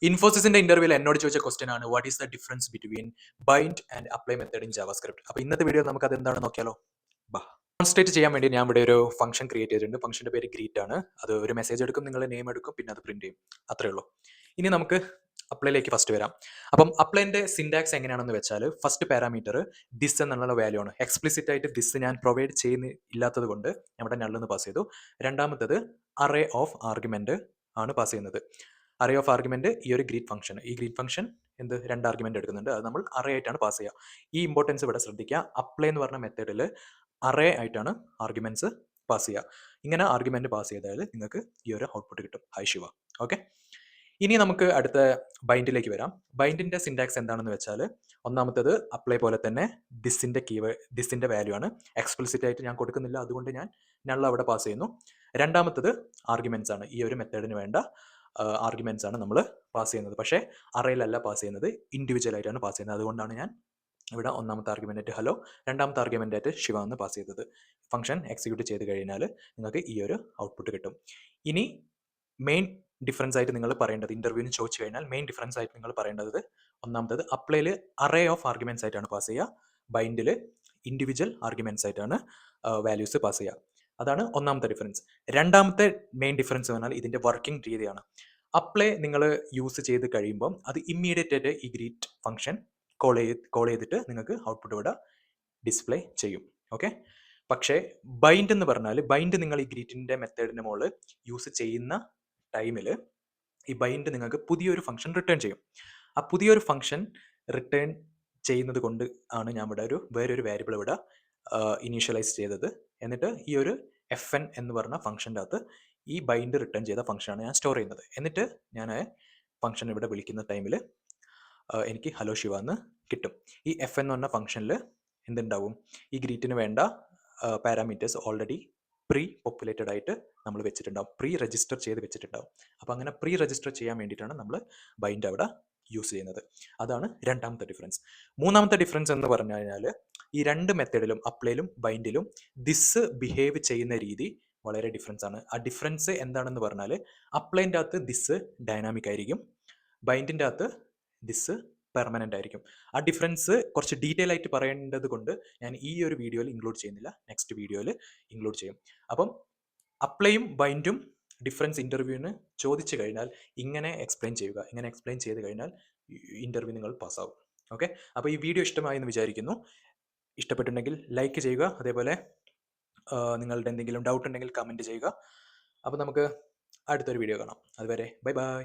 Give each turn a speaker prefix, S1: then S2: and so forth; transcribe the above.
S1: ഇൻഫോസിസിന്റെ ഇന്റർവ്യൂവിൽ എന്നോട് ചോദിച്ച ക്വസ്റ്റ്യൻ ആണ് what is the difference between bind and apply method in JavaScript. അപ്പോൾ ഇന്നത്തെ വീഡിയോ നമുക്ക് അത് എന്താണെന്ന് നോക്കിയാലോ. ഡെമോൺസ്ട്രേറ്റ് ചെയ്യാൻ വേണ്ടി ഞാൻ ഇവിടെ ഒരു ഫംഗ്ഷൻ ക്രിയേറ്റ് ചെയ്തിട്ടുണ്ട്. ഫംഗ്ഷന്റെ പേര് ഗ്രീറ്റ് ആണ്. അത് ഒരു മെസ്സേജ് എടുക്കും, നിങ്ങളുടെ നെയിം എടുക്കും, പിന്നെ അത് പ്രിന്റ് ചെയ്യും. അത്രേ ഉള്ളൂ. ഇനി നമുക്ക് അപ്ലൈയിലേക്ക് ഫസ്റ്റ് വരാം. അപ്പം അപ്ലൈന്റെ സിൻടാക്സ് എങ്ങനെയാണെന്ന് വെച്ചാൽ ഫസ്റ്റ് പാരാമീറ്റർ ദിസ് എന്നുള്ള വാല്യൂ ആണ്. എക്സ്പ്ലിസിറ്റ് ആയിട്ട് ദിസ് ഞാൻ പ്രൊവൈഡ് ചെയ്യുന്നില്ലാത്തത് കൊണ്ട് നമ്മുടെ നൾ എന്ന് പാസ് ചെയ്തു. രണ്ടാമത്തത് അറേ ഓഫ് ആർഗ്യുമെന്റ് ആണ് പാസ് ചെയ്യുന്നത്. അറേ ഓഫ് ആർഗ്യുമെന്റ് ഈ ഒരു ഗ്രീറ്റ് ഫംഗ്ഷൻ, ഈ ഗ്രീറ്റ് ഫംഗ്ഷൻ എന്ത് രണ്ട് ആർഗ്യുമെന്റ് എടുക്കുന്നുണ്ട്, അത് നമ്മൾ അറേ ആയിട്ടാണ് പാസ് ചെയ്യുക. ഈ ഇമ്പോർട്ടൻസ് ഇവിടെ ശ്രദ്ധിക്കുക. അപ്ലൈ എന്ന് പറഞ്ഞ മെത്തേഡിൽ അറേ ആയിട്ടാണ് ആർഗ്യുമെന്റ്സ് പാസ് ചെയ്യുക. ഇങ്ങനെ ആർഗ്യുമെന്റ് പാസ് ചെയ്താൽ നിങ്ങൾക്ക് ഈ ഒരു ഔട്ട്പുട്ട് കിട്ടും. ഹൈ ശിവ. ഓക്കെ, ഇനി നമുക്ക് അടുത്ത ബൈൻഡിലേക്ക് വരാം. ബൈൻഡിന്റെ സിൻടാക്സ് എന്താണെന്ന് വെച്ചാൽ ഒന്നാമത്തത് അപ്ലൈ പോലെ തന്നെ ദിസിന്റെ വാല്യൂ ആണ്. എക്സ്പ്ലിസിറ്റ് ആയിട്ട് ഞാൻ കൊടുക്കുന്നില്ല, അതുകൊണ്ട് ഞാൻ നൾ അവിടെ പാസ് ചെയ്യുന്നു. രണ്ടാമത്തത് ആർഗ്യുമെന്റ്സ് ആണ്. ഈ ഒരു മെത്തേഡിന് വേണ്ട ആർഗ്യുമെന്റ്സ് ആണ് നമ്മൾ പാസ് ചെയ്യുന്നത്. പക്ഷേ അറയിലല്ല പാസ് ചെയ്യുന്നത്, ഇൻഡിവിജ്വൽ ആയിട്ടാണ് പാസ് ചെയ്യുന്നത്. അതുകൊണ്ടാണ് ഞാൻ ഇവിടെ ഒന്നാമത്തെ ആർഗ്യുമെന്റ് ആയിട്ട് ഹലോ, രണ്ടാമത്തെ ആർഗ്യുമെന്റ് ആയിട്ട് ശിവ എന്ന് പാസ് ചെയ്തത്. ഫംഗ്ഷൻ എക്സിക്യൂട്ട് ചെയ്ത് കഴിഞ്ഞാൽ നിങ്ങൾക്ക് ഈ ഒരു ഔട്ട്പുട്ട് കിട്ടും. ഇനി മെയിൻ ഡിഫറൻസ് ആയിട്ട് നിങ്ങൾ പറയേണ്ടത്, ഇന്റർവ്യൂവിന് ചോദിച്ചു കഴിഞ്ഞാൽ മെയിൻ ഡിഫറൻസ് ആയിട്ട് നിങ്ങൾ പറയേണ്ടത് ഒന്നാമത്തത് അപ്ലൈയിൽ അറേ ഓഫ് ആർഗ്യുമെന്റ്സ് ആയിട്ടാണ് പാസ് ചെയ്യുക, ബൈൻഡിൽ ഇൻഡിവിജ്വൽ ആർഗ്യുമെന്റ്സ് ആയിട്ടാണ് വാല്യൂസ് പാസ് ചെയ്യുക. അതാണ് ഒന്നാമത്തെ ഡിഫറൻസ്. രണ്ടാമത്തെ മെയിൻ ഡിഫറൻസ് പറഞ്ഞാൽ ഇതിന്റെ വർക്കിംഗ് രീതിയാണ്. അപ്ലൈ നിങ്ങൾ യൂസ് ചെയ്ത് കഴിയുമ്പോൾ അത് ഇമ്മീഡിയറ്റ് ആയിട്ട് ഈ ഗ്രീറ്റ് ഫംഗ്ഷൻ കോൾ ചെയ്തിട്ട് നിങ്ങൾക്ക് ഔട്ട്പുട്ട് ഇവിടെ ഡിസ്പ്ലേ ചെയ്യും. ഓക്കെ, പക്ഷേ ബൈൻഡ് എന്ന് പറഞ്ഞാൽ ബൈൻഡ് നിങ്ങൾ ഈ ഗ്രീറ്റിന്റെ മെത്തേഡിന്റെ മുകളിൽ യൂസ് ചെയ്യുന്ന ടൈമിൽ ഈ ബൈൻഡ് നിങ്ങൾക്ക് പുതിയൊരു ഫംഗ്ഷൻ റിട്ടേൺ ചെയ്യും. ആ പുതിയൊരു ഫംഗ്ഷൻ റിട്ടേൺ ചെയ്യുന്നത് കൊണ്ട് ആണ് ഞാൻ ഇവിടെ വേറൊരു വേരിയബിൾ ഇവിടെ ഇനീഷ്യലൈസ് ചെയ്തത്. എന്നിട്ട് ഈ ഒരു FN എന്ന് പറഞ്ഞ ഫംഗ്ഷൻ്റെ അകത്ത് ഈ ബൈൻഡ് റിട്ടേൺ ചെയ്ത ഫംഗ്ഷനാണ് ഞാൻ സ്റ്റോർ ചെയ്യുന്നത്. എന്നിട്ട് ഞാൻ ഫംഗ്ഷൻ ഇവിടെ വിളിക്കുന്ന ടൈമിൽ എനിക്ക് ഹലോ ശിവ എന്ന് കിട്ടും. ഈ FN എന്ന് പറഞ്ഞ ഫംഗ്ഷനിൽ എന്തുണ്ടാവും, ഈ ഗ്രീറ്റിന് വേണ്ട പാരാമീറ്റേഴ്സ് ഓൾറെഡി പ്രീ പോപ്പുലേറ്റഡ് ആയിട്ട് നമ്മൾ വെച്ചിട്ടുണ്ടാവും, പ്രീ രജിസ്റ്റർ ചെയ്ത് വെച്ചിട്ടുണ്ടാവും. അപ്പോൾ അങ്ങനെ പ്രീ രജിസ്റ്റർ ചെയ്യാൻ വേണ്ടിയിട്ടാണ് നമ്മൾ ബൈൻഡ് അവിടെ യൂസ് ചെയ്യുന്നത്. അതാണ് രണ്ടാമത്തെ ഡിഫറൻസ്. മൂന്നാമത്തെ ഡിഫറൻസ് എന്ന് പറഞ്ഞു കഴിഞ്ഞാൽ ഈ രണ്ട് മെത്തേഡിലും അപ്ലൈയിലും ബൈൻഡിലും ദിസ് ബിഹേവ് ചെയ്യുന്ന രീതി വളരെ ഡിഫറൻസ് ആണ്. ആ ഡിഫറൻസ് എന്താണെന്ന് പറഞ്ഞാൽ അപ്ലൈൻ്റെ അകത്ത് ദിസ് ഡൈനാമിക് ആയിരിക്കും, ബൈൻഡിൻ്റെ അകത്ത് ദിസ് പെർമനൻ്റ് ആയിരിക്കും. ആ ഡിഫറൻസ് കുറച്ച് ഡീറ്റെയിൽ ആയിട്ട് പറയേണ്ടത് കൊണ്ട് ഞാൻ ഈ ഒരു വീഡിയോയിൽ ഇൻക്ലൂഡ് ചെയ്യുന്നില്ല, നെക്സ്റ്റ് വീഡിയോയിൽ ഇൻക്ലൂഡ് ചെയ്യും. അപ്പം അപ്ലൈയും ബൈൻഡും ഡിഫറൻസ് ഇൻ്റർവ്യൂവിന് ചോദിച്ചു കഴിഞ്ഞാൽ ഇങ്ങനെ എക്സ്പ്ലെയിൻ ചെയ്യുക. ഇങ്ങനെ എക്സ്പ്ലെയിൻ ചെയ്ത് കഴിഞ്ഞാൽ ഇൻ്റർവ്യൂ നിങ്ങൾ പാസ്സാവും. ഓക്കെ, അപ്പോൾ ഈ വീഡിയോ ഇഷ്ടമായി എന്ന് വിചാരിക്കുന്നു. ഇഷ്ടപ്പെട്ടിട്ടുണ്ടെങ്കിൽ ലൈക്ക് ചെയ്യുക, അതേപോലെ നിങ്ങളുടെ എന്തെങ്കിലും ഡൗട്ട് ഉണ്ടെങ്കിൽ കമൻറ്റ് ചെയ്യുക. അപ്പോൾ നമുക്ക് അടുത്തൊരു വീഡിയോ കാണാം. അതുവരെ ബൈ ബൈ.